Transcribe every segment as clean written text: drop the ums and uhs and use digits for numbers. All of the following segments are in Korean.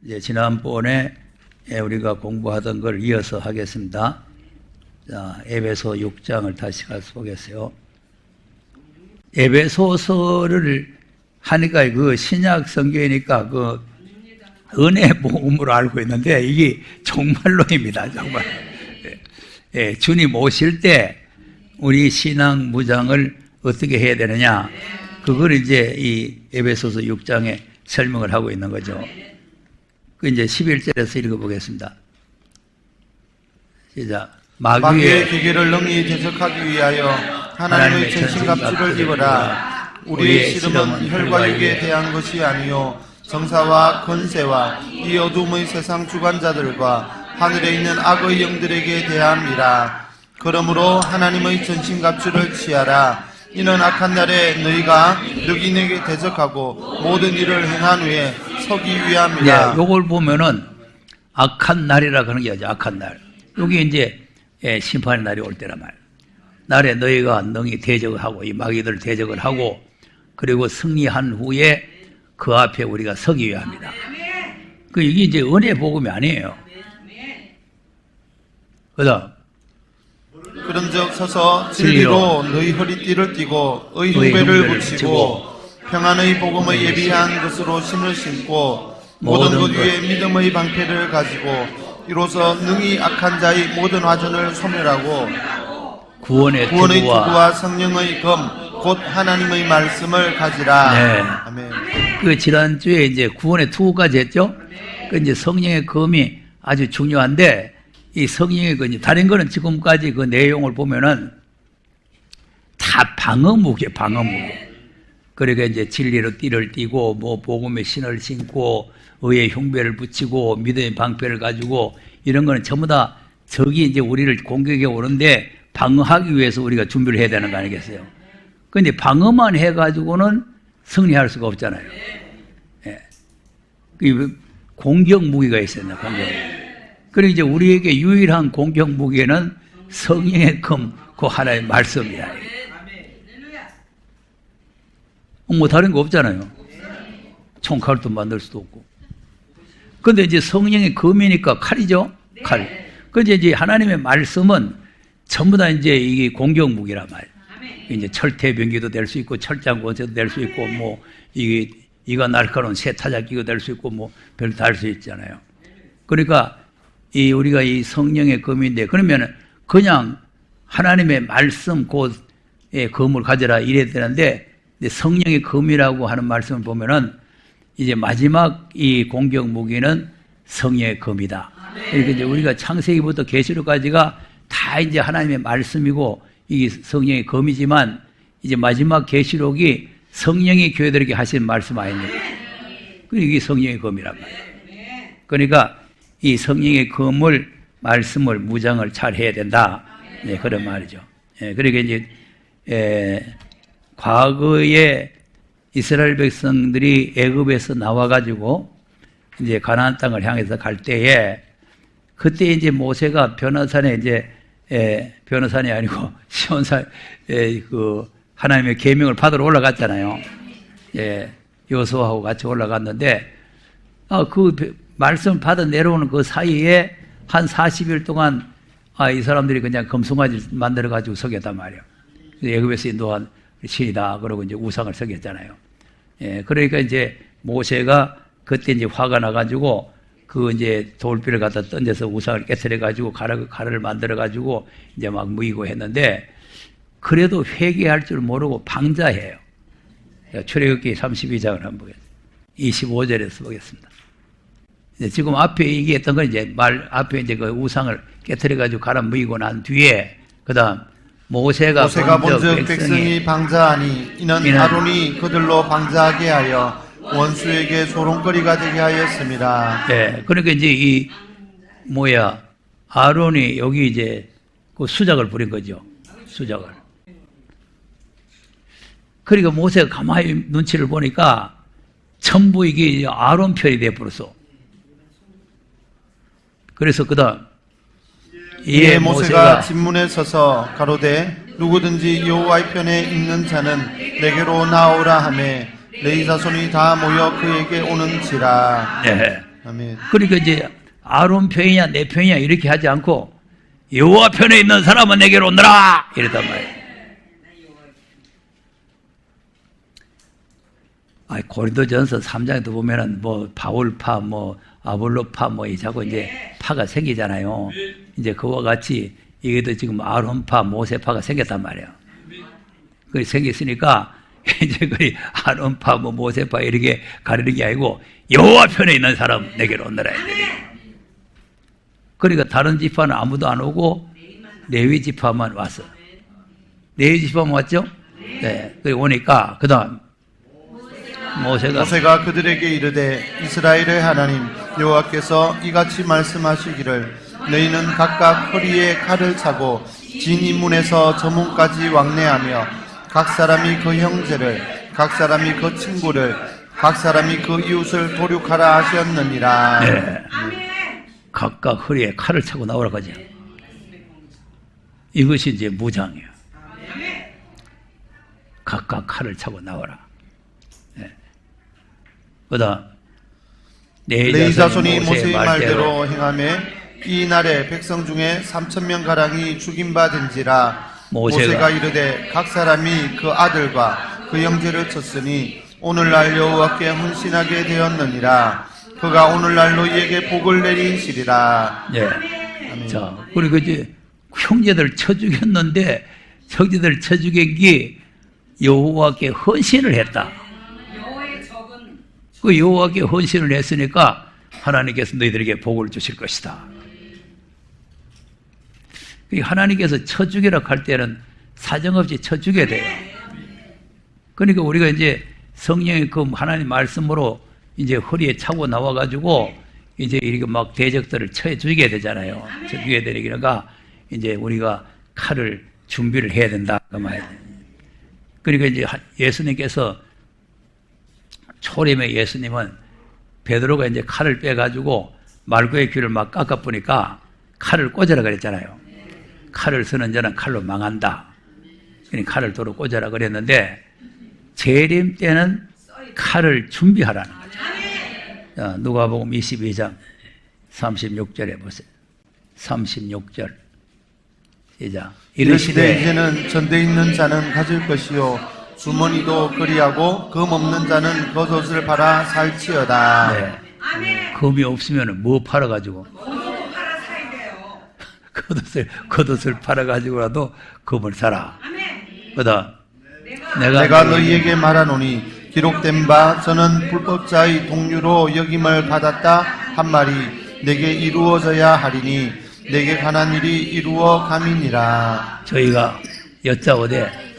이제 지난번에 우리가 공부하던 걸 이어서 하겠습니다. 자, 에베소 6장을 다시 가서 보겠어요. 에베소서를 하니까 그 신약 성경이니까 그 은혜 복음으로 알고 있는데 이게 정말로입니다. 정말. 예, 주님 오실 때 우리 신앙 무장을 어떻게 해야 되느냐, 그걸 이제 이 에베소서 6장에 설명을 하고 있는 거죠. 그 이제 11절에서 읽어보겠습니다. 시작. 마귀의 기계를 능히 대적하기 위하여 하나님의 전신갑주를 입어라. 우리의 씨름은 혈과 육에 대한 것이 아니요 정사와 권세와 이 어둠의 세상 주관자들과 하늘에 있는 악의 영들에게 대함이라. 그러므로 하나님의 전신갑주를 취하라. 이는 악한 날에 너희가 늑인에게 대적하고 모든 일을 행한 후에 서기 위함이라. 네, 요걸 보면은 악한 날이라 그런 게 아니죠. 악한 날. 여기 이제 심판의 날이 올 때란 말이에요. 날에 너희가 능히 대적을 하고 이 마귀들 대적을 하고 그리고 승리한 후에 그 앞에 우리가 서기 위함이다. 그 이게 이제 은혜 복음이 아니에요. 그다음 그런즉 서서 진리로 너희 허리띠를 띠고 의흉배를 붙이고 평안의 복음의 예비한 것으로 신을 신고 모든 것 위에 믿음의 방패를 가지고 이로써 능히 악한 자의 모든 화전을 소멸하고 구원의 투구와 성령의 검 곧 하나님의 말씀을 가지라. 네. 아멘. 그 지난주에 이제 구원의 투구까지 했죠. 그 이제 성령의 검이 아주 중요한데 이 성령의 검이 다른 거는 지금까지 그 내용을 보면은 다 방어무기예요. 방어무기. 그러니까 이제 진리로 띠를 띠고 뭐 복음의 신을 신고 의의 흉배를 붙이고 믿음의 방패를 가지고 이런 거는 전부 다 적이 이제 우리를 공격해 오는데 방어하기 위해서 우리가 준비를 해야 되는 거 아니겠어요? 그런데 방어만 해가지고는 승리할 수가 없잖아요. 예. 공격 무기가 있었나, 공격. 그리고 이제 우리에게 유일한 공격 무기는 성령의 검, 그 하나의 말씀이야. 뭐 다른 거 없잖아요. 총칼도 만들 수도 없고. 근데 이제 성령의 검이니까 칼이죠? 칼. 근데 이제 하나님의 말씀은 전부 다 이제 이게 공격 무기란 말이에요. 이제 철퇴병기도 될 수 있고, 철장권세도 될 수 있고, 뭐, 이가 날카로운 새 타작기도 될 수 있고, 뭐, 별로 다 할 수 있잖아요. 그러니까, 우리가 이 성령의 검인데, 그러면은 그냥 하나님의 말씀, 곧의 검을 가져라 이래야 되는데, 성령의 검이라고 하는 말씀을 보면은, 이제 마지막 이 공격 무기는 성령의 검이다. 그러니까 이제 우리가 창세기부터 계시록까지가 다 이제 하나님의 말씀이고, 이게 성령의 검이지만 이제 마지막 계시록이 성령의 교회들에게 하신 말씀 아닙니까? 그리고 이게 성령의 검이란 말이에요. 그러니까 이 성령의 검을 말씀을 무장을 잘 해야 된다. 네, 그런 말이죠. 예, 그러니까 이제 과거에 이스라엘 백성들이 애굽에서 나와가지고 이제 가나안 땅을 향해서 갈 때에 그때 이제 모세가 변화산에 이제 변호산이 아니고 시온산 그 하나님의 계명을 받으러 올라갔잖아요. 여호수아하고 같이 올라갔는데 그 말씀 받아 내려오는 그 사이에 한 40일 동안 이 사람들이 그냥 금송아지 만들어 가지고 서겼단 말이에요. 애굽에서 인도한 신이다 그러고 이제 우상을 서겼잖아요. 그러니까 이제 모세가 그때 이제 화가 나 가지고 그 이제 돌비를 갖다 던져서 우상을 깨트려가지고 가루를 만들어가지고 이제 막 무이고 했는데 그래도 회개할 줄 모르고 방자해요. 출애굽기 32장을 한번 보겠습니다. 25절에서 보겠습니다. 지금 앞에 얘기했던 건 이제 앞에 이제 그 우상을 깨트려가지고 가루 무이고 난 뒤에 그 다음 모세가 본즉 백성이 방자하니 이는 아론이 그들로 방자하게 하여 원수에게 소롱거리가 되게 하였습니다. 네, 그러니까 이제 아론이 여기 이제 그 수작을 부린 거죠. 수작을. 그러니까 모세가 가만히 눈치를 보니까 전부 이게 아론 편이 돼버렸어. 그래서 그다음 이에 모세가 진문에 서서 가로되 누구든지 여호와의 편에 있는 자는 내게로 나오라 하매 레위 자손이 다 모여 그에게 오는지라. 네. 아멘. 그러니까 이제 아론 편이냐 내 편이냐 이렇게 하지 않고 여호와 편에 있는 사람은 내게로 오너라 이랬단 말이에요. 고린도전서 3장에도 보면은 뭐 바울파, 뭐 아볼로파, 뭐 이 자꾸 이제 파가 생기잖아요. 이제 그와 같이 이게도 지금 아론파, 모세파가 생겼단 말이에요. 그 생겼으니까 이제 그 아론파, 뭐 모세파 이렇게 가리는 게 아니고 여호와 편에 있는 사람 내게로 오너라. 그러니까 다른 지파는 아무도 안 오고 레위 지파만 왔어. 레위 지파만 왔죠? 네. 그 오니까 그다음 모세가 그들에게 이르되 이스라엘의 하나님 여호와께서 이같이 말씀하시기를 너희는 각각 허리에 칼을 차고 진 인문에서 저 문까지 왕래하며 각 사람이 그 형제를 각 사람이 그 친구를 각 사람이 그 이웃을 도륙하라 하셨느니라. 네. 각각 허리에 칼을 차고 나오라고 하죠. 이것이 이제 무장이에요. 각각 칼을 차고 나오라. 네. 그다음 레위 자손이 모세의 말대로 행하매 이 날에 백성 중에 3,000명 가량이 죽임 받은지라. 모세가 이르되 각 사람이 그 아들과 그 형제를 쳤으니 오늘날 여호와께 헌신하게 되었느니라. 그가 오늘날 너희에게 복을 내리시리라. 네. 자, 그리고 이제 형제들 쳐 죽였는데 형제들 쳐 죽인 게 여호와께 헌신을 했다. 그 여호와께 헌신을 했으니까 하나님께서 너희들에게 복을 주실 것이다. 하나님께서 쳐 죽이라 할 때는 사정없이 쳐 죽여야 돼요. 그러니까 우리가 이제 성령의 그 하나님 말씀으로 이제 허리에 차고 나와가지고 이제 이렇게 막 대적들을 쳐 죽여야 되잖아요. 쳐 죽여야 되니까 이제 우리가 칼을 준비를 해야 된다. 그 말이에요. 그러니까 이제 예수님께서 초림의 예수님은 베드로가 이제 칼을 빼가지고 말구의 귀를 막 깎아보니까 칼을 꽂아라 그랬잖아요. 칼을 쓰는 자는 칼로 망한다. 그러니까 칼을 도로 꽂아라 그랬는데 재림 때는 칼을 준비하라는 거죠. 자, 누가복음 22장 36절에 보세요. 36절 시작. 이르시되 이제는 전대 있는 자는 가질 것이요 주머니도 그리하고 금 없는 자는 겉옷을 팔아 살지어다. 네. 금이 없으면 뭐 팔아가지고? 겉옷을 팔아가지고라도 금을 사라. 그다음 내가 너희에게 말하노니 기록된 바 저는 불법자의 동류로 역임을 받았다 한 말이 내게 이루어져야 하리니 내게 관한 일이 이루어 감이니라. 저희가 여짜오되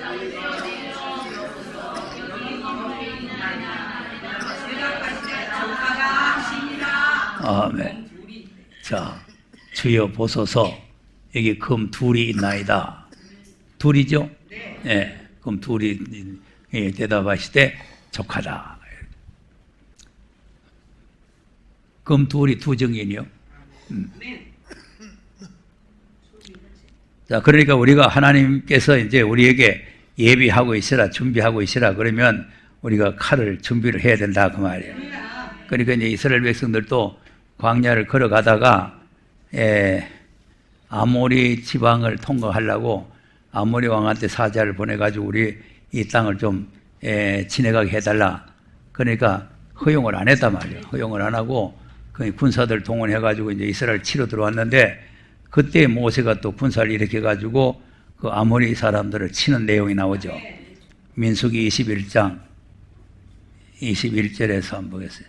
아멘. 자, 주여 보소서 여기 금 둘이 있나이다. 둘이죠? 네. 금 둘이 대답하시되 족하다. 금 둘이 두 증인이요. 자, 그러니까 우리가 하나님께서 이제 우리에게 예비하고 있으라, 준비하고 있으라 그러면 우리가 칼을 준비를 해야 된다 그 말이에요. 그러니까 이제 이스라엘 백성들도 광야를 걸어가다가 아모리 지방을 통과하려고 아모리 왕한테 사자를 보내가지고 우리 이 땅을 좀 지내가게 해달라. 그러니까 허용을 안 했단 말이에요. 허용을 안 하고 군사들 동원해가지고 이제 이스라엘 치러 들어왔는데 그때 모세가 또 군사를 일으켜가지고 그 아모리 사람들을 치는 내용이 나오죠. 민수기 21장 21절에서 한번 보겠어요.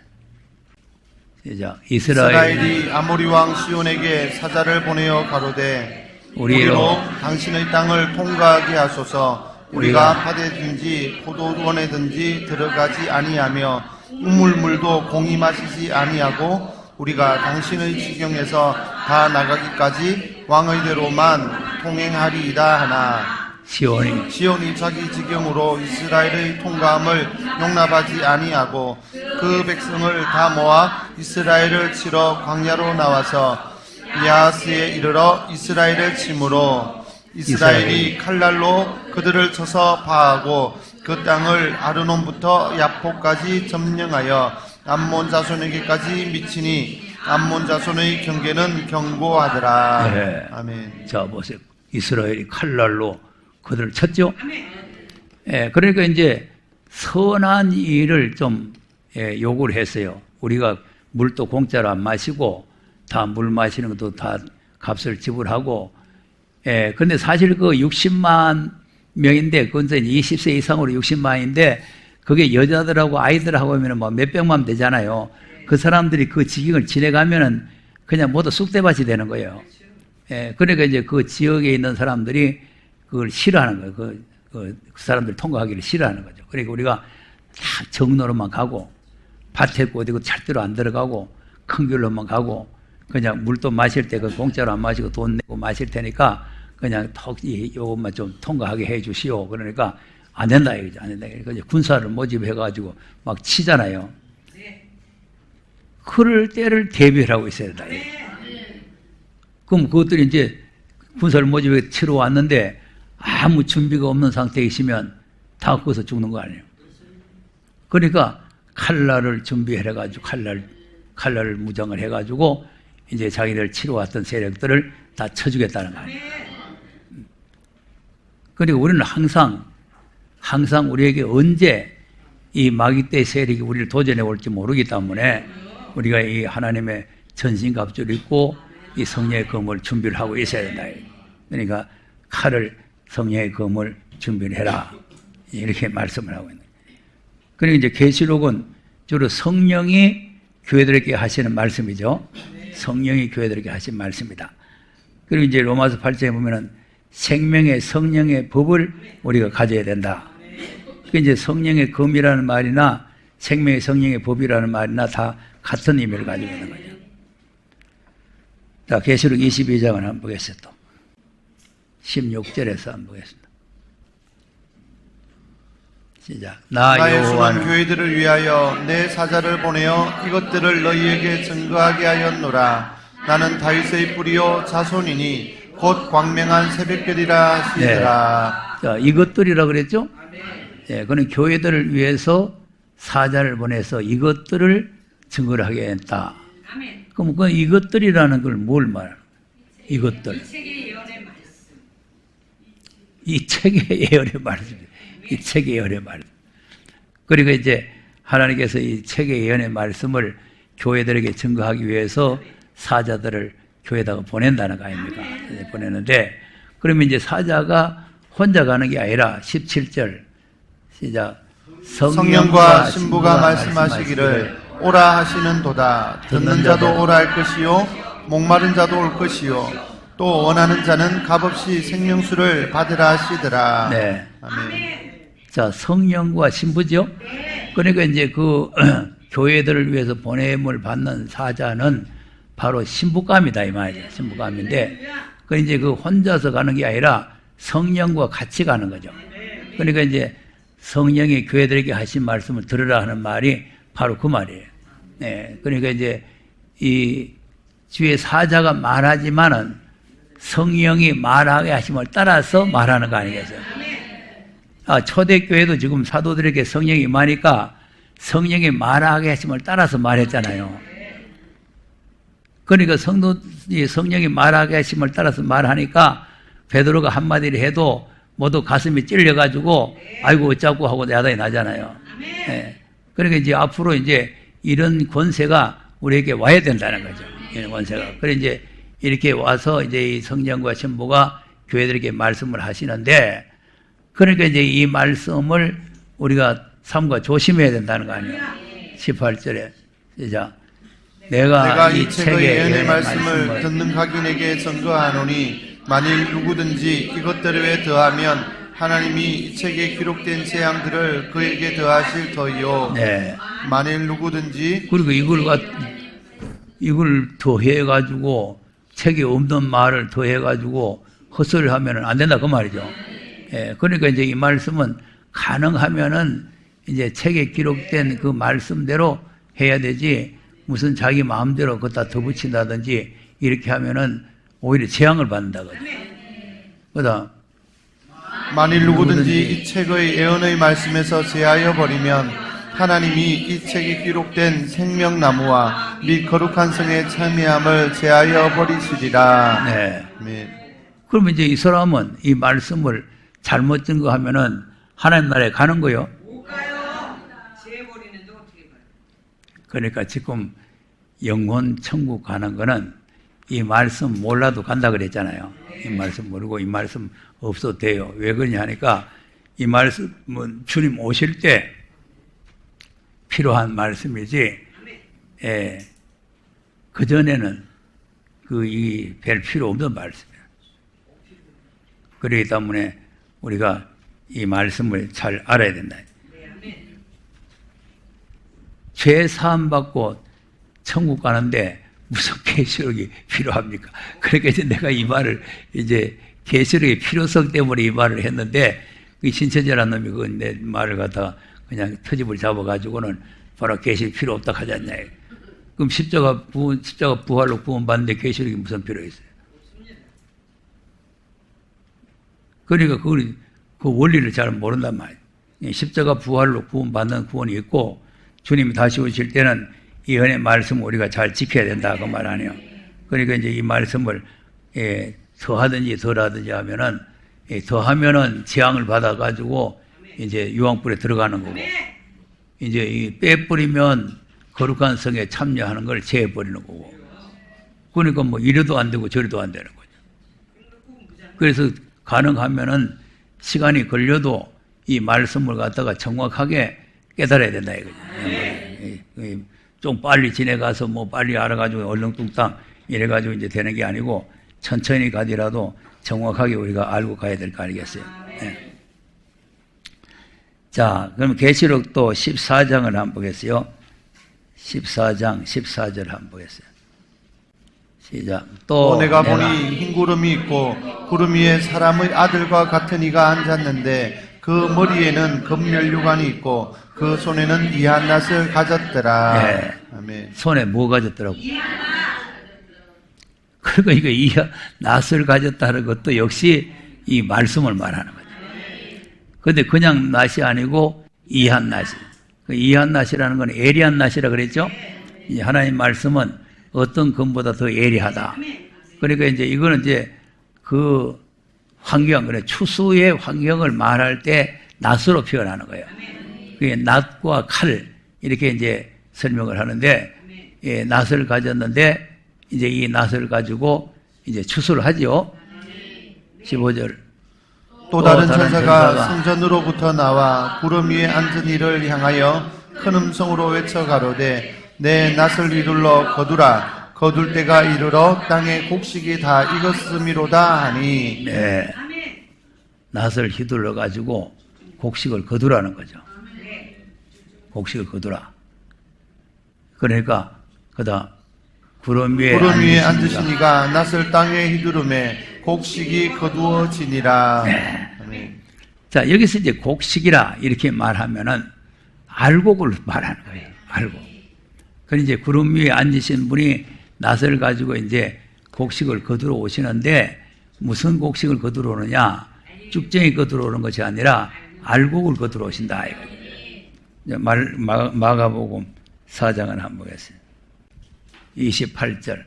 시작. 이스라엘이 아모리 왕 시온에게 사자를 보내어 가로되 우리로 당신의 땅을 통과하게 하소서. 우리가 밭에든지 포도원에든지 들어가지 아니하며 우물물도 공히 마시지 아니하고 우리가 당신의 지경에서 다 나가기까지 왕의대로만 통행하리이다 하나. 시온이 자기 지경으로 이스라엘의 통과함을 용납하지 아니하고 그 백성을 다 모아 이스라엘을 치러 광야로 나와서 야하스에 이르러 이스라엘을 치므로 이스라엘이 칼날로 그들을 쳐서 파하고 그 땅을 아르논부터 야포까지 점령하여 암몬 자손에게까지 미치니 암몬 자손의 경계는 견고하더라. 네. 아멘. 자, 보세요. 이스라엘이 칼날로 그들을 쳤죠? 예, 그러니까 이제 선한 일을 좀 요구를 했어요. 우리가 물도 공짜로 안 마시고 다 물 마시는 것도 다 값을 지불하고, 예, 근데 사실 그 60만 명인데, 그건 이제 20세 이상으로 60만인데, 그게 여자들하고 아이들하고 하면 뭐 몇백만 되잖아요. 그 사람들이 그 지경을 지내가면은 그냥 모두 쑥대밭이 되는 거예요. 예, 그러니까 이제 그 지역에 있는 사람들이 그걸 싫어하는 거예요. 그 사람들 통과하기를 싫어하는 거죠. 그러니까 우리가 다 정로로만 가고, 밭에 어디고 절대로 안 들어가고, 큰 길로만 가고, 그냥 물도 마실 때 그 공짜로 안 마시고 돈 내고 마실 테니까 그냥 턱 요것만 좀 통과하게 해 주시오. 그러니까 안 된다 이거죠. 안 된다. 그러니까 이제 군사를 모집해가지고 막 치잖아요. 그럴 때를 대비하고 있어야 된다. 그럼 그것들이 이제 군사를 모집해 치러 왔는데 아무 준비가 없는 상태에 있으면 다 거기서 죽는 거 아니에요. 그러니까 칼날을 준비해가지고 칼날을 무장을 해가지고 이제 자기를 치러 왔던 세력들을 다 쳐주겠다는 거 아니에요. 그리고 우리는 항상 우리에게 언제 이 마귀떼 세력이 우리를 도전해 올지 모르기 때문에 우리가 이 하나님의 전신갑주를 입고 이 성령의 검을 준비를 하고 있어야 된다. 그러니까 칼을 성령의 검을 준비를 해라. 이렇게 말씀을 하고 있는 거예요. 그리고 이제 계시록은 주로 성령이 교회들에게 하시는 말씀이죠. 성령이 교회들에게 하신 말씀이다. 그리고 이제 로마서 8장에 보면은 생명의 성령의 법을 우리가 가져야 된다. 그 이제 성령의 검이라는 말이나 생명의 성령의 법이라는 말이나 다 같은 의미를 가지고 있는 거죠. 자, 계시록 22장을 한번 보겠습니다. 16절에서 한번 보겠습니다. 시작. 나 예수는 교회들을 위하여 내 사자를 보내어 이것들을 너희에게 증거하게 하였노라. 나는 다윗의 뿌리요 자손이니 곧 광명한 새벽별이라 하시더라. 네. 자, 이것들이라 그랬죠? 예, 그는 교회들을 위해서 사자를 보내서 이것들을 증거를 하게 했다. 그럼 그 이것들이라는 걸 뭘 말하는 거예요? 이것들. 이 책의 예언의 말씀입니다. 이 책의 예언의 말씀. 그리고 이제 하나님께서 이 책의 예언의 말씀을 교회들에게 증거하기 위해서 사자들을 교회에다가 보낸다는 거 아닙니까? 보내는데, 그러면 이제 사자가 혼자 가는 게 아니라 17절 시작. 성령과 신부가 말씀하시기를 오라 하시는 도다. 듣는 자도 오라 할 것이요 목마른 자도 올 것이요 또 원하는 자는 값없이 생명수를 받으라 하시더라. 네. 아멘. 자, 성령과 신부죠? 그러니까 이제 그 교회들을 위해서 보냄을 받는 사자는 바로 신부감이다, 이 말이죠. 신부감인데, 그 이제 그 혼자서 가는 게 아니라 성령과 같이 가는 거죠. 그러니까 이제 성령이 교회들에게 하신 말씀을 들으라 하는 말이 바로 그 말이에요. 네. 그러니까 이제 이 주의 사자가 말하지만은 성령이 말하게 하심을 따라서 말하는 거 아니겠어요? 초대교회도 지금 사도들에게 성령이 임하니까 성령이 말하게 하심을 따라서 말했잖아요. 그러니까 성령이 말하게 하심을 따라서 말하니까 베드로가 한마디를 해도 모두 가슴이 찔려가지고 아이고 어쩌고 하고 야단이 나잖아요. 네. 그러니까 이제 앞으로 이제 이런 권세가 우리에게 와야 된다는 거죠. 이런 권세가. 그래 이제 이렇게 와서 이제 이 성령과 신부가 교회들에게 말씀을 하시는데, 그러니까 이제 이 말씀을 우리가 삼가 조심해야 된다는 거 아니에요. 18절에 시작. 내가 이 책의 예언의 말씀을 듣는 각인에게 증거하노니 만일 누구든지 이것들에 더하면 하나님이 이 책에 기록된 재앙들을 그에게 더하실 터이요. 네. 만일 누구든지 그리고 이걸 더해가지고 책에 없는 말을 더해가지고 헛소리를 하면은 안 된다 그 말이죠. 예, 그러니까 이제 이 말씀은 가능하면은 이제 책에 기록된 그 말씀대로 해야 되지, 무슨 자기 마음대로 그것다 더 붙인다든지 이렇게 하면은 오히려 재앙을 받는다거든요. 그다음 만일 누구든지 이 책의 예언의 말씀에서 제하여 버리면 하나님이 이 책에 기록된 생명나무와 및 거룩한 성의 참여함을 제하여 버리시리라. 네. 아멘. 그러면 이제 이 사람은 이 말씀을 잘못 증거하면은 하나님 나라에 가는 거요. 못 가요. 제해버리는데 어떻게 가요? 그러니까 지금 영혼 천국 가는 거는 이 말씀 몰라도 간다 그랬잖아요. 이 말씀 모르고 이 말씀 없어도 돼요. 왜 그러냐 하니까 이 말씀은 주님 오실 때 필요한 말씀이지, 예, 그전에는 별 필요 없는 말씀이에요. 그렇기 때문에 우리가 이 말씀을 잘 알아야 된다. 죄 사함 받고 천국 가는데 무슨 계시록이 필요합니까? 그러니까 이제 내가 이 말을 이제 계시록의 필요성 때문에 이 말을 했는데, 그 신천지라는 놈이 내 말을 갖다가 그냥 터집을 잡아가지고는 바로 계시록 필요 없다 하지 않냐. 그럼 십자가 부활로 구원받는데 계시록이 무슨 필요 있어요? 그러니까 그 원리를 잘 모른단 말이에요. 십자가 부활로 구원받는 구원이 있고, 주님이 다시 오실 때는 이 은혜 말씀을 우리가 잘 지켜야 된다, 그 말 아니에요. 그러니까 이제 이 말씀을, 더 하든지 덜 하든지 하면은, 더 하면은 재앙을 받아가지고, 이제 유황불에 들어가는 거고, 이제 이 빼버리면 거룩한 성에 참여하는 걸 제해버리는 거고. 그러니까 뭐 이래도 안 되고 저래도 안 되는 거죠. 그래서 가능하면은 시간이 걸려도 이 말씀을 갖다가 정확하게 깨달아야 된다 이거죠. 좀 빨리 지내가서 뭐 빨리 알아가지고 얼렁뚱땅 이래가지고 이제 되는 게 아니고 천천히 가더라도 정확하게 우리가 알고 가야 될 거 아니겠어요. 네. 자, 그럼 계시록도 14장을 한번 보겠어요. 14장 14절 한번 보겠어요. 시작. 또 내가 보니 흰 구름이 있고 구름 위에 사람의 아들과 같은 이가 앉았는데 그 머리에는 금면류관이 있고 그 손에는 이한 낫을 가졌더라. 네. 아멘. 손에 뭐 가졌더라고? 그러니까 이거 이한 낫을 가졌다는 것도 역시 이 말씀을 말하는 거죠. 근데 그냥 낫이 아니고 이한 낫이. 그 이한 낫이라는 건 예리한 낫이라 그랬죠? 이제 하나님 말씀은 어떤 금보다 더 예리하다. 그러니까 이제 이거는 이제 그 환경, 그래 추수의 환경을 말할 때 낫으로 표현하는 거예요. 그게 낫과 칼 이렇게 이제 설명을 하는데, 예, 낫을 가졌는데 이제 이 낫을 가지고 이제 추수를 하죠. 15절. 또 다른 천사가 성전으로부터 나와 구름 위에 앉은 이를 향하여 큰 음성으로 외쳐 가로되 내 낫을 휘둘러 거두라. 거둘 때가 이르러 땅의 곡식이 다 익었음이로다 하니. 네. 낫을 휘둘러 가지고 곡식을 거두라는 거죠. 곡식을 거두라. 그러니까 그다음 구름 위에 앉으시니가 낫을 땅에 휘두르매 곡식이 거두어지니라. 네. 아멘. 자, 여기서 이제 곡식이라 이렇게 말하면은 알곡을 말하는 거예요. 알곡. 그럼 이제 구름 위에 앉으신 분이 낫을 가지고 이제 곡식을 거두러 오시는데 무슨 곡식을 거두러 오느냐? 쭉쟁이 거두러 오는 것이 아니라 알곡을 거두러 오신다. 이제 마가복음 4장을 한번 보겠습니다. 28절.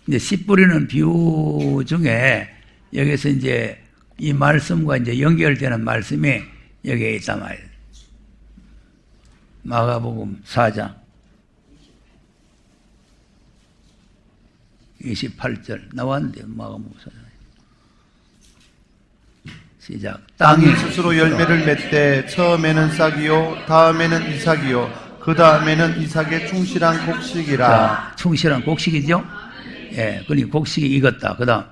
이제 씨 뿌리는 비유 중에 여기서 이제 이 말씀과 이제 연결되는 말씀이 여기에 있단 말이에요. 마가복음 4장 28절 나왔는데 마가복음 4장 시작. 땅이 스스로 열매를 맺되 처음에는 싹이요 다음에는 이삭이요 그 다음에는 이삭의 충실한 곡식이라. 자, 충실한 곡식이죠. 예, 그러니 곡식이 익었다. 그 다음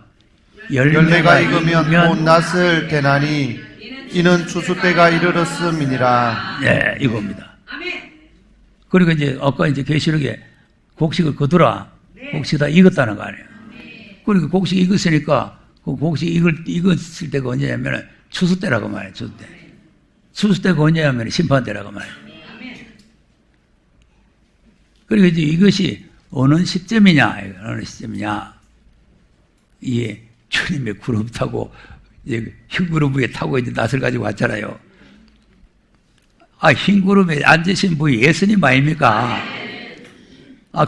열매가 익으면 곧 낫을 대나니 이는 추수 때가 이르렀음이니라. 예, 이겁니다. 그러니까 이제 아까 이제 계시록에 곡식을 거두라. 곡식이 다 익었다는 거 아니에요. 그러니까 곡식이 익었으니까 그 곡식이 익었을 때가 언제냐면 추수 때라고 말해요. 추수 때. 추수 때가 언제냐면 심판 때라고 말해요. 그리고 이제 이것이 어느 시점이냐, 어느 시점이냐. 이게 주님의 구름 타고, 이제 흰 구름 위에 타고 이제 낫을 가지고 왔잖아요. 흰 구름에 앉으신 분이 예수님 아닙니까?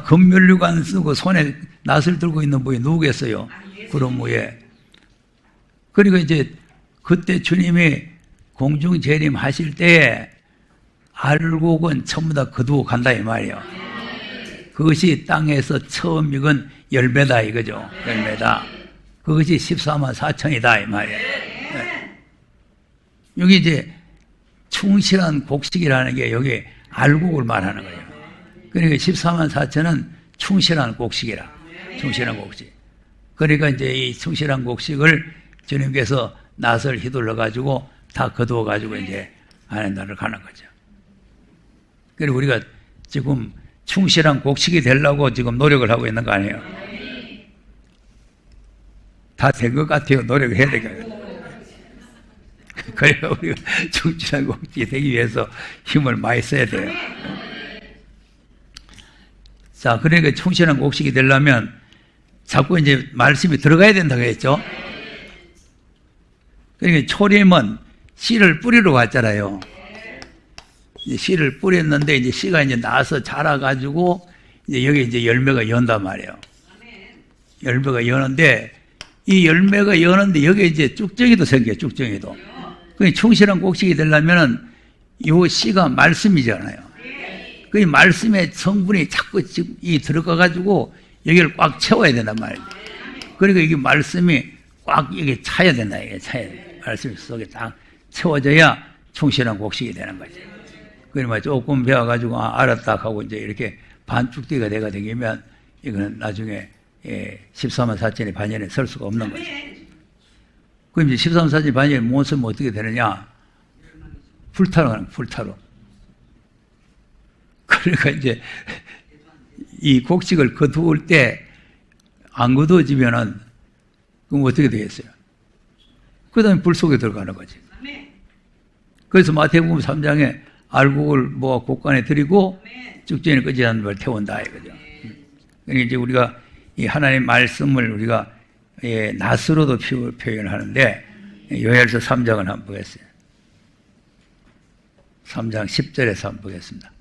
금면류관 쓰고 손에 낫을 들고 있는 분이 누구겠어요? 구름 위에. 그리고 이제 그때 주님이 공중 재림 하실 때에 알곡은 전부 다 거두고 간다 이 말이에요. 그것이 땅에서 처음 익은 열매다 이거죠. 열매다. 그것이 14만 4천이다 이 말이에요. 네. 여기 이제 충실한 곡식이라는 게 여기 알곡을 말하는 거예요. 그러니까 14만 4천은 충실한 곡식이라. 충실한 곡식. 그러니까 이제 이 충실한 곡식을 주님께서 낫을 휘둘러 가지고 다 거두어 가지고 이제 하나님 나라를 가는 거죠. 그리고 우리가 지금 충실한 곡식이 되려고 지금 노력을 하고 있는 거 아니에요? 다 된 것 같아요. 노력을 해야 되겠어요. 그래서 우리가 충실한 곡식이 되기 위해서 힘을 많이 써야 돼요. 자, 그러니까 충실한 곡식이 되려면 자꾸 이제 말씀이 들어가야 된다고 했죠. 그러니까 초림은 씨를 뿌리러 갔잖아요. 씨를 뿌렸는데 이제 씨가 이제 나서 자라가지고 이제 여기 이제 열매가 연단 말이에요. 열매가 여는데 이 열매가 여는데 여기 이제 쭉정이도 생겨요. 쭉정이도. 그 충실한 곡식이 되려면은 요 씨가 말씀이잖아요. 그 말씀의 성분이 자꾸 이 들어가가지고 여기를 꽉 채워야 된단 말이에요. 그러니까 이게 말씀이 꽉 이게 차야 된다. 이게 차야 돼. 말씀 속에 딱 채워져야 충실한 곡식이 되는 거죠. 그러면 조금 배워가지고 알았다 하고 이제 이렇게 반죽띠가 돼가 되면 이거는 나중에 14만 4천의 반열에 설 수가 없는 거죠. 그럼 이제 13만 4천의 반열에 못 쓰면 어떻게 되느냐? 불타로 가는 불타로. 그러니까 이제 이 곡식을 거두을 때 안 거두어지면은 그럼 어떻게 되겠어요? 그 다음에 불 속에 들어가는 거지. 그래서 마태복음 3장에 알곡을 모아 곡간에 들이고 쭉전에 끄지 않는 걸 태운다 이거죠. 그러니까 이제 우리가 이 하나님 말씀을 우리가 낫으로도 표현하는데 요엘서 3장을 한번 보겠어요. 3장 10절에서 한번 보겠습니다.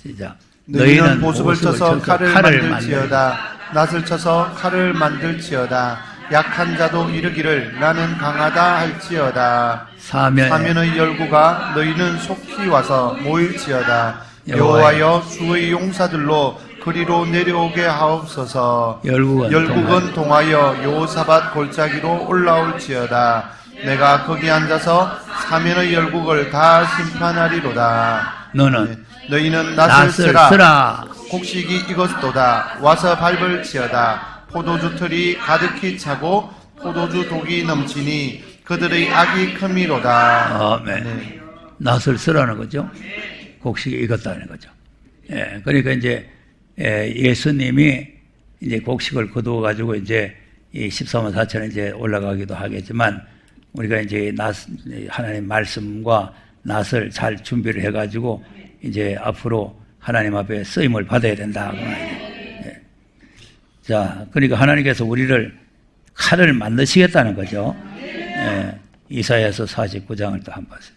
시작. 너희는 보습을 쳐서 칼을 만들지어다. 낫을 쳐서 칼을 만들지어다. 약한 자도 이르기를 나는 강하다 할지어다. 사면의 열구가 너희는 속히 와서 모일지어다. 여호와여 주의 용사들로 그리로 내려오게 하옵소서. 열국은 동하여 여호사밧 골짜기로 올라올지어다. 내가 거기 앉아서 사면의 열국을 다 심판하리로다. 너희는 낫을 쓰라. 곡식이 익었도다. 와서 밟을지어다. 포도주 틀이 가득히 차고 포도주 독이 넘치니 그들의 악이 크미로다. 아멘. 네. 낫을 쓰라는 거죠. 곡식이 익었다는 거죠. 예, 그러니까 이제 예수님이 이제 곡식을 거두어 가지고 이제 이 14만 4천에 이제 올라가기도 하겠지만 우리가 이제 하나님 말씀과 낫을 잘 준비를 해 가지고 이제 앞으로 하나님 앞에 쓰임을 받아야 된다. 예. 자, 그러니까 하나님께서 우리를 칼을 만드시겠다는 거죠. 예. 이사야서 49장을 또 한번 보세요.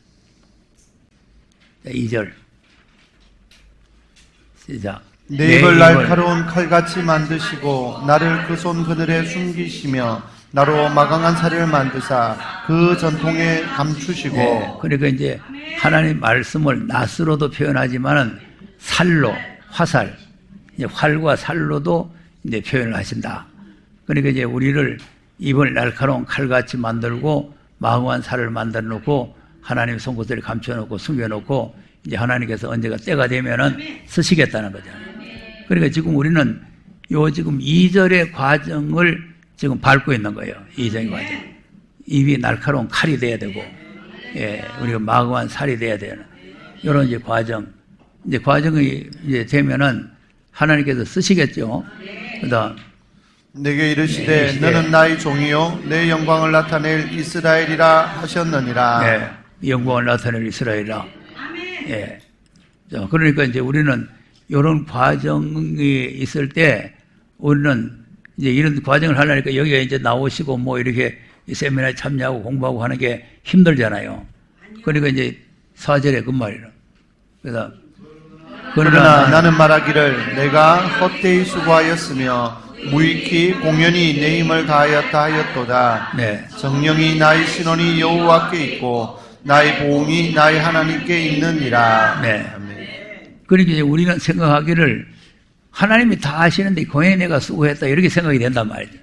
2절 시작. 내 입을 날카로운 칼같이 만드시고 나를 그 손 그늘에 숨기시며 나로 마강한 살을 만드사 그 전통에 감추시고. 네, 그러니까 이제 하나님 말씀을 낫으로도 표현하지만은 살로 화살, 이제 활과 살로도 이제 표현을 하신다. 그러니까 이제 우리를 입을 날카로운 칼같이 만들고 마강한 살을 만들어 놓고 하나님 손끝을 감춰 놓고 숨겨 놓고 이제 하나님께서 언제가 때가 되면은 쓰시겠다는 거잖아요. 그러니까 지금 우리는 요 지금 2절의 과정을 지금 밟고 있는 거예요. 2절의 과정. 입이 날카로운 칼이 돼야 되고, 예, 우리가 마구한 살이 돼야 되는 이런 이제 과정. 이제 과정이 이제 되면은 하나님께서 쓰시겠죠. 그다음 내게 이르시되 너는 나의 종이요 내 영광을 나타낼 이스라엘이라 하셨느니라. 네, 영광을 나타낼 이스라엘이라. 예. 자, 그러니까 이제 우리는 이런 과정이 있을 때 우리는 이제 이런 과정을 하려니까 여기가 이제 나오시고 뭐 이렇게 세미나에 참여하고 공부하고 하는 게 힘들잖아요. 그러니까 이제 4절에 그 말이라. 그래서 그러나 나는 말하기를 내가 헛되이 수고하였으며 무익히 공연히 내 힘을 다하였다 하였도다. 네. 정령이 나의 신원이 여호와께 있고 나의 보응이 나의 하나님께 있느니라. 네. 아멘. 그러니까 이제 우리는 생각하기를 하나님이 다 하시는데 공연히 내가 수고했다 이렇게 생각이 된단 말이죠.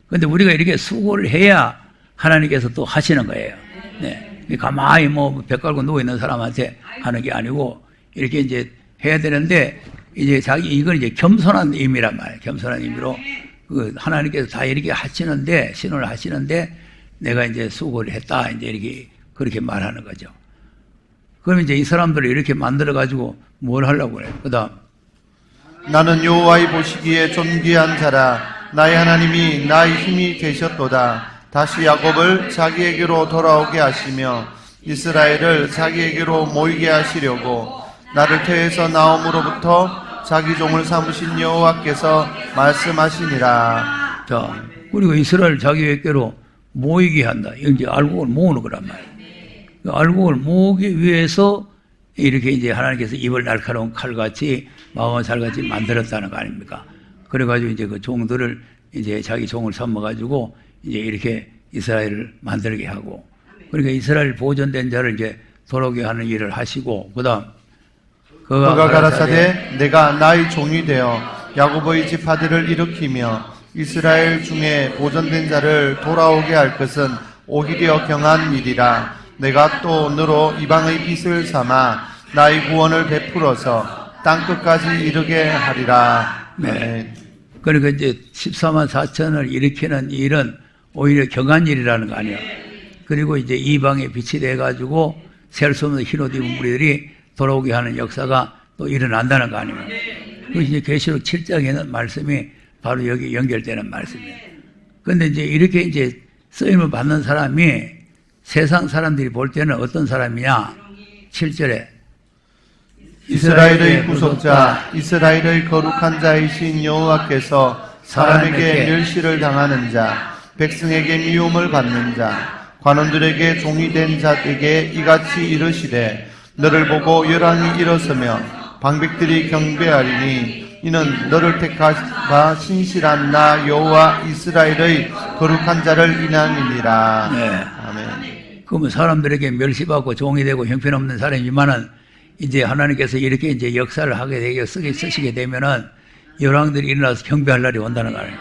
그런데 우리가 이렇게 수고를 해야 하나님께서 또 하시는 거예요. 네. 가만히 뭐 배 깔고 누워 있는 사람한테 하는 게 아니고 이렇게 이제 해야 되는데 이제 이건 이제 겸손한 의미란 말이에요. 겸손한 의미로 그 하나님께서 다 이렇게 하시는데 신호를 하시는데 내가 이제 수고를 했다 이제 이렇게 그렇게 말하는 거죠. 그러면 이제 이 사람들을 이렇게 만들어 가지고 뭘 하려고 그래요? 그다음 나는 여호와의 보시기에 존귀한 자라. 나의 하나님이 나의 힘이 되셨도다. 다시 야곱을 자기에게로 돌아오게 하시며 이스라엘을 자기에게로 모이게 하시려고 나를 태에서 나옴으로부터 자기 종을 삼으신 여호와께서 말씀하시니라. 자, 그리고 이스라엘 자기에게로 모이게 한다. 이제 알곡을 모으는 거란 말이에요. 알곡을 모으기 위해서 이렇게 이제 하나님께서 입을 날카로운 칼같이 마음을 살같이 만들었다는 거 아닙니까? 그래가지고 이제 그 종들을 이제 자기 종을 삼아가지고 이제 이렇게 이스라엘을 만들게 하고, 그러니까 이스라엘 보존된 자를 이제 돌아오게 하는 일을 하시고, 그 다음 그가 가라사대 내가 나의 종이 되어 야곱의 지파들을 일으키며 이스라엘 중에 보존된 자를 돌아오게 할 것은 오히려 경한 일이라. 내가 또 너로 이방의 빛을 삼아 나의 구원을 베풀어서 땅끝까지 이르게 하리라. 네. 그러니까 이제 14만 4천을 일으키는 일은 오히려 경한 일이라는 거 아니에요. 그리고 이제 이방의 빛이 돼가지고 셀 수 없는 흰옷 입은 무리들이 돌아오게 하는 역사가 또 일어난다는 거 아니에요. 그 이제 계시록 7장에 있는 말씀이 바로 여기 연결되는 말씀이에요. 그런데 이제 이렇게 이제 쓰임을 받는 사람이 세상 사람들이 볼 때는 어떤 사람이냐? 7절에 이스라엘의 구속자, 이스라엘의 거룩한 자이신 여호와께서 사람에게 멸시를 당하는 자, 백성에게 미움을 받는 자, 관원들에게 종이 된 자에게 이같이 이르시되 너를 보고 열왕이 일어서며 방백들이 경배하리니 이는 너를 택하사 신실한 나 여호와 이스라엘의 거룩한 자를 인함이니라. 네. 아멘. 그러면 사람들에게 멸시받고 종이 되고 형편없는 사람이지만은 이제 하나님께서 이렇게 이제 역사를 하게 되게 쓰시게 되면은 열왕들이 일어나서 경배할 날이 온다는 거예요.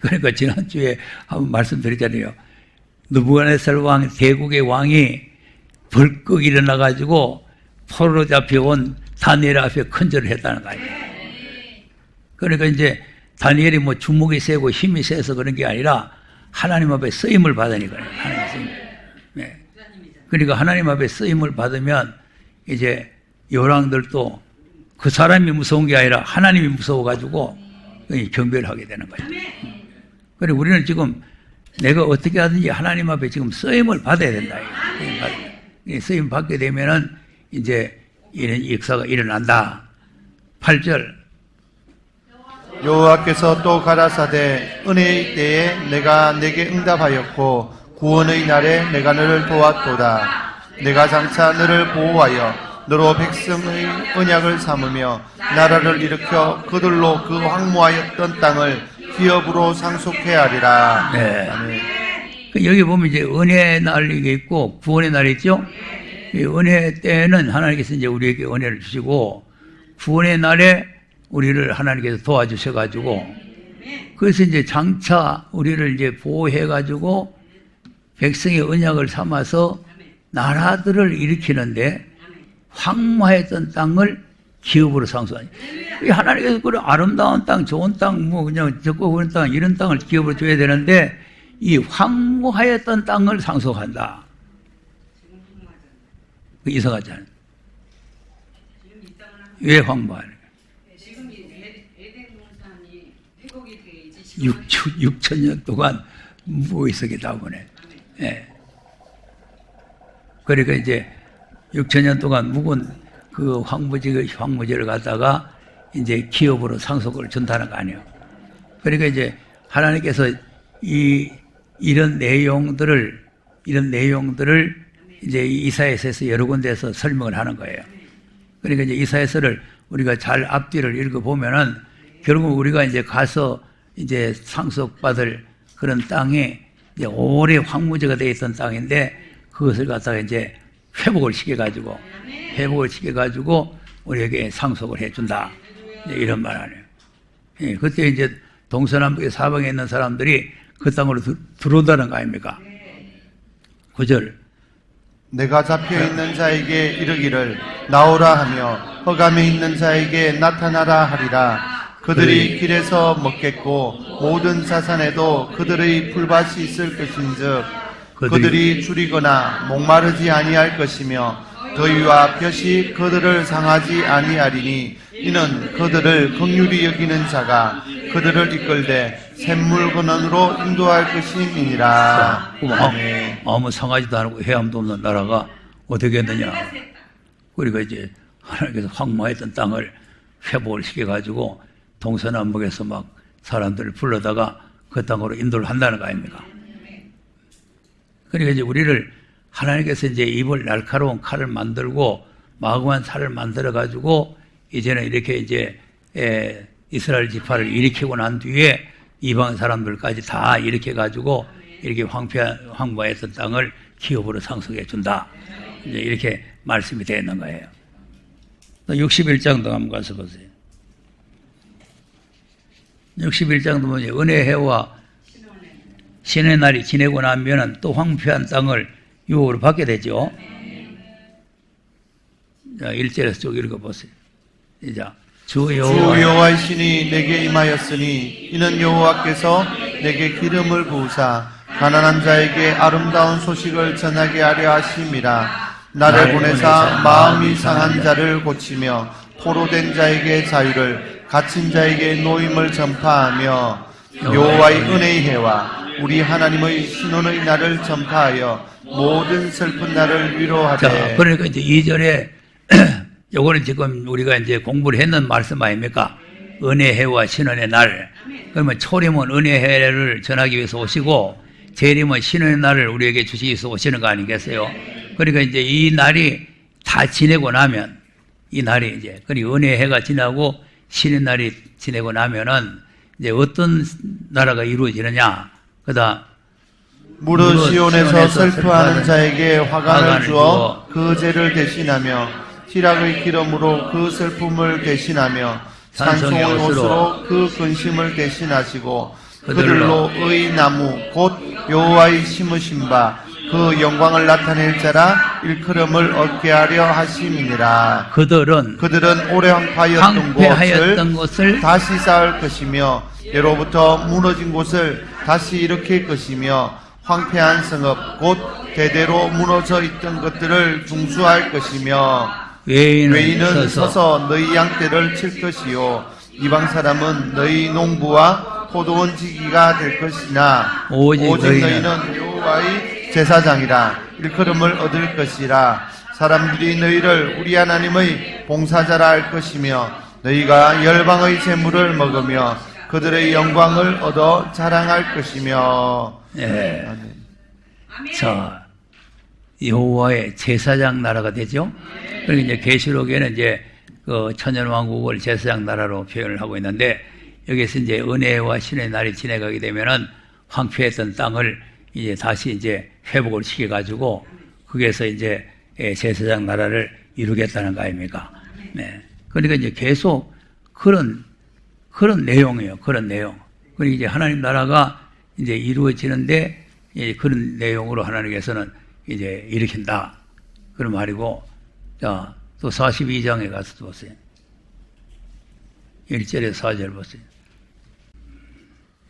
그러니까 지난주에 한번 말씀드렸잖아요. 느부갓네살 왕, 대국의 왕이 벌컥 일어나가지고 포로로 잡혀온 다니엘 앞에 큰절을 했다는 거예요. 그러니까 이제 다니엘이 뭐 주먹이 세고 힘이 세서 그런 게 아니라 하나님 앞에 쓰임을 받으니까요. 하나님 쓰임. 네. 그러니까 하나님 앞에 쓰임을 받으면 이제 열왕들도 그 사람이 무서운 게 아니라 하나님이 무서워가지고 경배를 하게 되는 거예요. 그리고 우리는 지금 내가 어떻게 하든지 하나님 앞에 지금 쓰임을 받아야 된다. 쓰임 받게 되면은 이제 이런 역사가 일어난다. 8절. 여호와께서 또 가라사대 은혜의 때에 내가 내게 응답하였고 구원의 날에 내가 너를 도왔도다. 내가 장차 너를 보호하여 너로 백성의 언약을 삼으며 나라를 일으켜 그들로 그 황무하였던 땅을 기업으로 상속해야 하리라. 네. 아멘. 여기 보면 이제 은혜의 날이 있고 구원의 날이 있죠. 이 은혜 때는 하나님께서 이제 우리에게 은혜를 주시고 구원의 날에 우리를 하나님께서 도와주셔가지고 그래서 이제 장차 우리를 이제 보호해가지고 백성의 언약을 삼아서 나라들을 일으키는데 황무했던 땅을 기업으로 상속하니 하나님께서 그런 아름다운 땅, 좋은 땅, 뭐 그냥 적고 그런 땅, 이런 땅을 기업으로 줘야 되는데 이 황무하였던 땅을 상속한다. 이상하잖아요. 왜 황무하냐? 지금 이 에덴 동산이 회복이 돼 이제 6,000년 동안 묵어 있었기 때문에. 예. 그러니까 이제 6,000년 동안 묵은 그 황무지를 갖다가 이제 기업으로 상속을 준다는 거 아니에요. 그러니까 이제 하나님께서 이런 내용들을 이제 이사야서에서 여러 군데에서 설명을 하는 거예요. 그러니까 이제 이사야서를 우리가 잘 앞뒤를 읽어보면은 결국 우리가 이제 가서 이제 상속받을 그런 땅이 이제 오래 황무지가 되어 있던 땅인데 그것을 갖다가 이제 회복을 시켜가지고 우리에게 상속을 해준다. 이런 말 아니에요. 예, 그때 이제 동서남북의 사방에 있는 사람들이 그 땅으로 들어온다는 거 아닙니까? 9절. 내가 잡혀있는 자에게 이르기를 나오라 하며 흑암에 있는 자에게 나타나라 하리라. 그들이 길에서 먹겠고 모든 자산에도 그들의 풀밭이 있을 것인즉 그들이 줄이거나 목마르지 아니할 것이며 더위와 볕이 그들을 상하지 아니하리니 이는 그들을 긍휼히 여기는 자가 그들을 이끌되 샘물 근원으로 인도할 것임이니라. 아멘. 아무 상하지도 않고 해암도 없는 나라가 어떻게 했느냐. 그러니까 이제 하나님께서 황무했던 땅을 회복을 시켜가지고 동서남북에서 막 사람들을 불러다가 그 땅으로 인도를 한다는 거 아닙니까? 그러니까 이제 우리를 하나님께서 이제 입을 날카로운 칼을 만들고 마구한 살을 만들어가지고 이제는 이렇게 이제 이스라엘 지파를 일으키고 난 뒤에 이방 사람들까지 다 일으켜가지고 이렇게 황무했던 땅을 기업으로 상속해 준다. 이제 이렇게 말씀이 되어 있는 거예요. 61장도 한번 가서 보세요. 61장도 뭐냐. 은혜의 해와 신의 날이 지내고 나면은 또 황폐한 땅을 유업으로 받게 되죠. 자, 1절에서 쭉 읽어보세요. 이자. 주 여호와의 신이 내게 임하였으니 이는 여호와께서 내게 기름을 부으사 가난한 자에게 아름다운 소식을 전하게 하려 하심이라. 나를 보내사 마음이 상한 자를 고치며 포로된 자에게 자유를 갇힌 자에게 노임을 전파하며 여호와의 은혜의 해와 우리 하나님의 신원의 날을 전파하여 모든 슬픈 날을 위로하되. 자, 그러니까 이제 2절에 요거는 지금 우리가 이제 공부를 했는 말씀 아닙니까? 은혜해와 신원의 날. 그러면 초림은 은혜해를 전하기 위해서 오시고 재림은 신원의 날을 우리에게 주시기 위해서 오시는 거 아니겠어요? 그러니까 이제 이 날이 다 지내고 나면 이 날이 이제 그리고 은혜해가 지나고 신의 날이 지내고 나면은 이제 어떤 나라가 이루어지느냐? 그다음 무릇 시온에서 슬퍼하는 자에게 화관을 주어 그 죄를 대신하며 희락의 기름으로 그 슬픔을 대신하며 산송의 옷으로 그 근심을 대신하시고 그들로 의 나무 곧 여호와의 심으신 바 그 영광을 나타낼 자라 일컬음을 얻게 하려 하심이니라. 그들은 오래 황폐하였던 곳을 다시 쌓을 것이며 예로부터 무너진 곳을 다시 일으킬 것이며 황폐한 성읍 곧 대대로 무너져 있던 것들을 중수할 것이며 외인은 서서 너희 양떼를 칠 것이요 이방 사람은 너희 농부와 포도원 지기가 될 것이나 오직 너희는 여호와의 제사장이라 일컬음을 얻을 것이라. 사람들이 너희를 우리 하나님의 봉사자라 할 것이며 너희가 열방의 재물을 먹으며 그들의 영광을 얻어 자랑할 것이며. 예. 자, 여호와의 제사장 나라가 되죠. 그리고 이제 계시록에는 이제 그 천년왕국을 제사장 나라로 표현을 하고 있는데 여기서 이제 은혜와 신의 날이 지나가게 되면은 황폐했던 땅을 이제 다시 이제 회복을 시켜가지고 거기에서 이제 제사장 나라를 이루겠다는 거 아닙니까? 네. 그러니까 이제 계속 그런 내용이에요. 그런 내용. 그리고 이제 하나님 나라가 이제 이루어지는데 그런 내용으로 하나님께서는 이제 일으킨다. 그런 말이고, 자, 또 42장에 가서 보세요. 1절에 4절 보세요.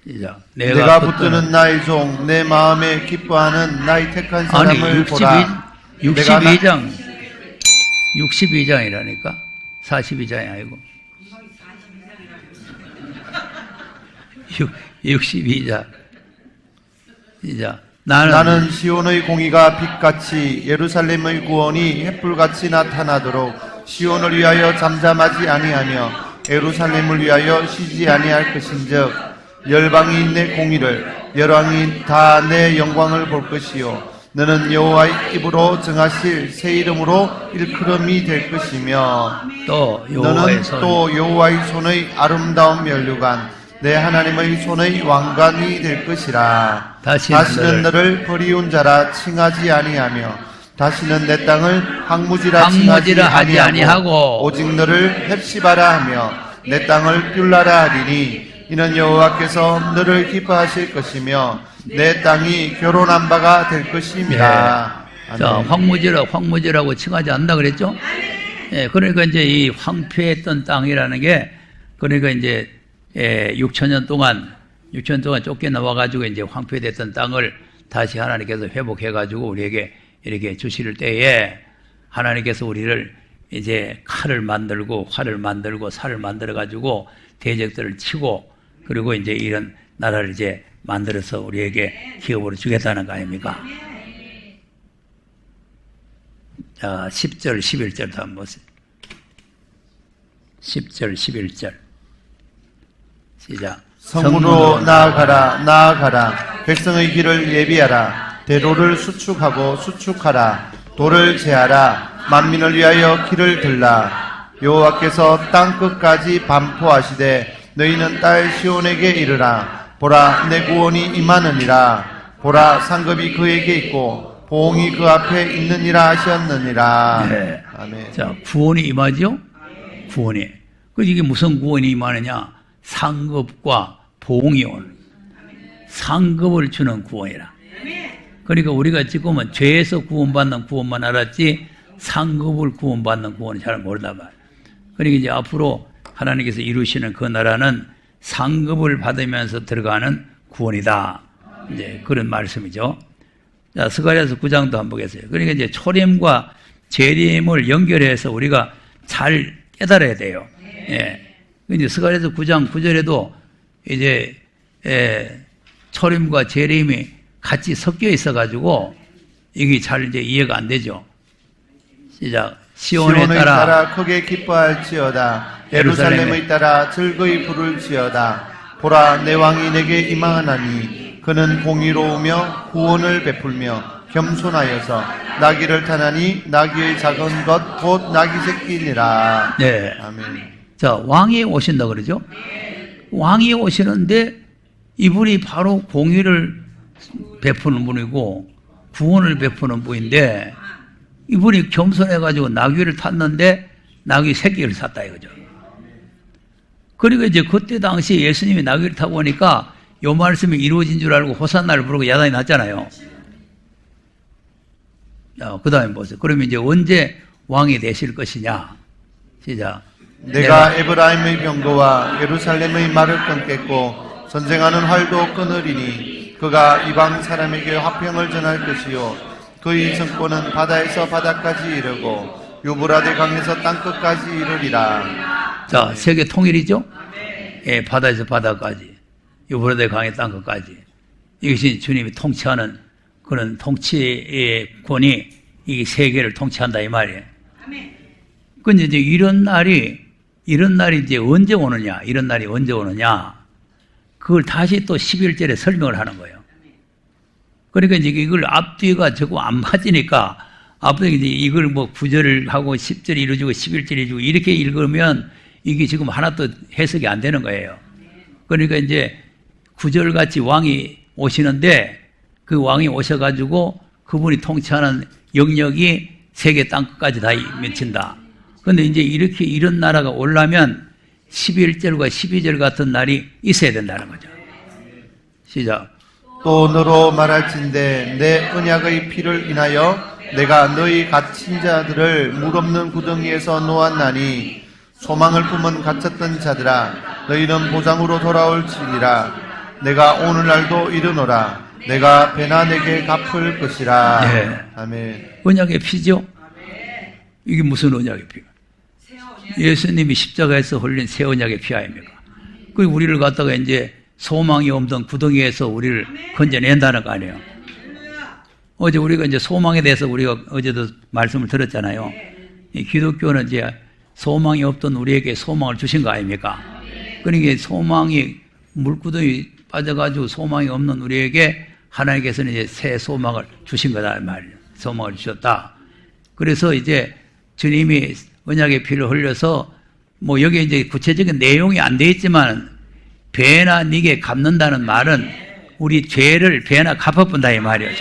시작. 내가 붙드는 나의 종, 내 마음에 기뻐하는 나의 택한 사람을 보라. 62장이라니까? 42장이 아니고. 62장. 시작. 나는 시온의 공의가 빛같이 예루살렘의 구원이 햇불같이 나타나도록 시온을 위하여 잠잠하지 아니하며 예루살렘을 위하여 쉬지 아니할 것인즉 열방이 내 공의를 열왕이 다 내 영광을 볼 것이요 너는 여호와의 입으로 정하실 새 이름으로 일컬음이 될 것이며 또 너는 여호와의 손 또 여호와의 손의 아름다운 면류관 내 하나님의 손의 왕관이 될 것이라. 다시는 너를 버리운 자라 칭하지 아니하며 다시는 내 땅을 황무지라 하지 아니하고 오직 너를 헵시바라 하며 내 땅을 뷸라라 하리니 이는 여호와께서 너를 기뻐하실 것이며 내 땅이 결혼한 바가 될 것임이라. 자, 황무지라고 칭하지 않는다 그랬죠? 예, 그러니까 이제 이 황폐했던 땅이라는 게, 그러니까 이제 6천년 동안 쫓겨나와가지고 이제 황폐됐던 땅을 다시 하나님께서 회복해가지고 우리에게 이렇게 주실 때에 하나님께서 우리를 이제 칼을 만들고 활을 만들고 살을 만들어가지고 대적들을 치고 그리고 이제 이런 나라를 이제 만들어서 우리에게 기업으로 주겠다는 거 아닙니까? 자, 10절, 11절도 한번 보세요. 10절, 11절. 시작. 성문으로 나아가라. 백성의 길을 예비하라. 대로를 수축하라. 돌을 제하라. 만민을 위하여 길을 들라. 여호와께서 땅 끝까지 반포하시되 너희는 딸 시온에게 이르라. 보라, 내 구원이 임하느니라. 보라, 상급이 그에게 있고 보응이 그 앞에 있느니라 하셨느니라. 네. 아멘. 자, 구원이 임하죠? 구원이. 그 이게 무슨 구원이 임하느냐? 상급과 보응이 오는. 상급을 주는 구원이라. 그러니까 우리가 지금은 죄에서 구원받는 구원만 알았지 상급을 구원받는 구원은 잘 모른단 말이에요. 그러니까 이제 앞으로 하나님께서 이루시는 그 나라는 상급을 받으면서 들어가는 구원이다. 이제 그런 말씀이죠. 자, 스가랴서 9장도 한번 보겠어요. 그러니까 이제 초림과 재림을 연결해서 우리가 잘 깨달아야 돼요. 예. 이제 스가랴서 9장 9절에도 이제 초림과 재림이 같이 섞여 있어가지고 이게 잘 이제 이해가 안 되죠. 시작. 시온에 따라 크게 기뻐할지어다. 예루살렘에 따라 즐거이 부를지어다. 보라, 내 왕이 내게 임하나니 그는 공의로우며 구원을 베풀며 겸손하여서 나귀를 타나니 나귀의 작은 것 곧 나귀 새끼니라. 네. 아멘. 자, 왕이 오신다 그러죠? 왕이 오시는데 이분이 바로 공의를 베푸는 분이고 구원을 베푸는 분인데 이분이 겸손해가지고 나귀를 탔는데 나귀 새끼를 샀다 이거죠. 그리고 이제 그때 당시 예수님이 나귀를 타고 오니까 요 말씀이 이루어진 줄 알고 호산나를 부르고 야단이 났잖아요. 자, 그 다음에 보세요. 그러면 이제 언제 왕이 되실 것이냐? 시작. 내가 에브라임의 병거와 예루살렘의 말을 끊겠고 전쟁하는 활도 끊으리니 그가 이방 사람에게 화평을 전할 것이요 그의 정권은 바다에서 바다까지 이르고 유브라데 강에서 땅끝까지 이르리라. 자, 세계 통일이죠? 예, 바다에서 바다까지 유브라데 강의 땅끝까지 이것이 주님이 통치하는 그런 통치의 권이 이 세계를 통치한다 이 말이에요. 근데 이제 이런 날이 이제 언제 오느냐? 이런 날이 언제 오느냐? 그걸 다시 또 11절에 설명을 하는 거예요. 그러니까 이제 이걸 앞뒤가 저거 안 맞으니까 앞뒤에 이제 이걸 뭐 9절을 하고 10절 이루어지고 11절 이루어지고 이렇게 읽으면 이게 지금 하나도 해석이 안 되는 거예요. 그러니까 이제 9절 같이 왕이 오시는데 그 왕이 오셔가지고 그분이 통치하는 영역이 세계 땅끝까지 다 미친다. 그런데 이제 이렇게 이런 나라가 오려면 11절과 12절 같은 날이 있어야 된다는 거죠. 시작. 또 너로 말할진대 내 언약의 피를 인하여 내가 너희 갇힌 자들을 물 없는 구덩이에서 놓았나니 소망을 품은 갇혔던 자들아 너희는 보장으로 돌아올지니라. 내가 오늘날도 이르노라. 내가 배나 내게 갚을 것이라. 네. 아멘. 언약의 피죠? 이게 무슨 언약의 피가? 예수님이 십자가에서 흘린 새 언약의 피 아닙니까? 그 우리를 갖다가 이제 소망이 없던 구덩이에서 우리를 건져낸다는 거 아니에요? 어제 우리가 이제 소망에 대해서 우리가 어제도 말씀을 들었잖아요. 이 기독교는 이제 소망이 없던 우리에게 소망을 주신 거 아닙니까? 그러니까 소망이 물구덩이 빠져가지고 소망이 없는 우리에게 하나님께서는 이제 새 소망을 주신 거다 말이에요. 소망을 주셨다. 그래서 이제 주님이 언약의 피를 흘려서 뭐 여기 이제 구체적인 내용이 안 돼 있지만 배나 니게 갚는다는 말은 우리 죄를 배나 갚아본다 이 말이에요.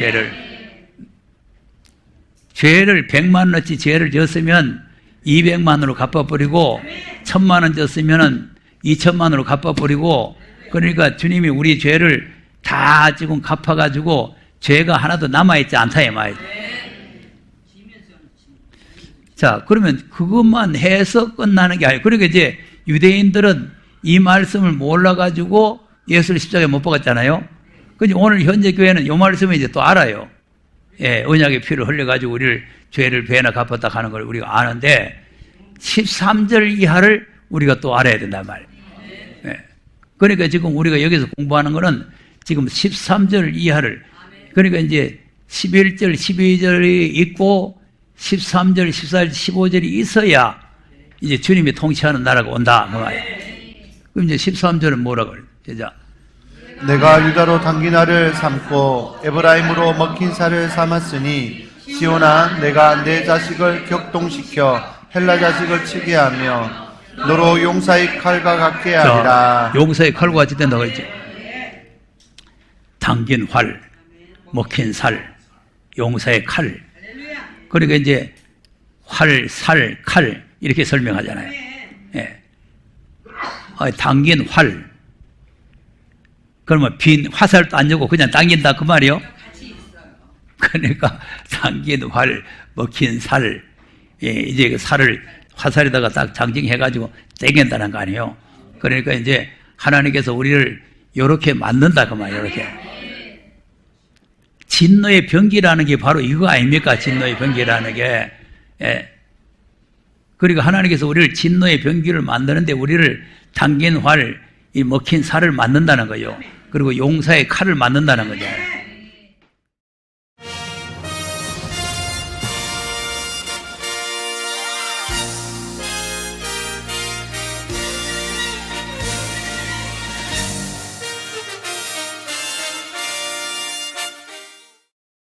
죄를 100만원어치 죄를 졌으면 200만원으로 갚아버리고 1000만원 졌으면 2천만원으로 갚아버리고 그러니까 주님이 우리 죄를 다 지금 갚아가지고 죄가 하나도 남아있지 않다 이 말이에요. 자, 그러면 그것만 해서 끝나는 게 아니에요. 그러니까 이제 유대인들은 이 말씀을 몰라가지고 예수를 십자가에 못 박았잖아요. 근데 오늘 현재 교회는 이 말씀을 이제 또 알아요. 예, 언약의 피를 흘려가지고 우리를 죄를 배나 갚았다 하는 걸 우리가 아는데 13절 이하를 우리가 또 알아야 된단 말이에요. 예. 그러니까 지금 우리가 여기서 공부하는 거는 지금 13절 이하를 그러니까 이제 11절, 12절이 있고 13절, 14절, 15절이 있어야 이제 주님이 통치하는 나라가 온다. 그 말이에요. 그럼 이제 13절은 뭐라고 그래요? 자. 내가 유다로 당긴 알을 삼고 에브라임으로 먹힌 살을 삼았으니 시온아 내가 내 자식을 격동시켜 헬라 자식을 치게 하며 너로 용사의 칼과 같게 하리라. 용사의 칼과 같이 된다고 했죠. 당긴 활, 먹힌 살, 용사의 칼. 그러니까 이제 활, 살, 칼 이렇게 설명하잖아요. 예. 당긴 활. 그러면 빈 화살도 안 주고 그냥 당긴다 그 말이요. 그러니까 당긴 활, 먹힌 살, 예, 이제 그 살을 화살에다가 딱 장징해가지고 땡긴다는 거 아니에요. 그러니까 이제 하나님께서 우리를 이렇게 만든다 그 말이에요. 이렇게 진노의 병기라는 게 바로 이거 아닙니까? 진노의 병기라는 게. 예. 그러니까 하나님께서 우리를 진노의 병기를 만드는데 우리를 당긴 활, 이 먹힌 살을 만든다는 거예요. 그리고 용사의 칼을 만든다는 거죠.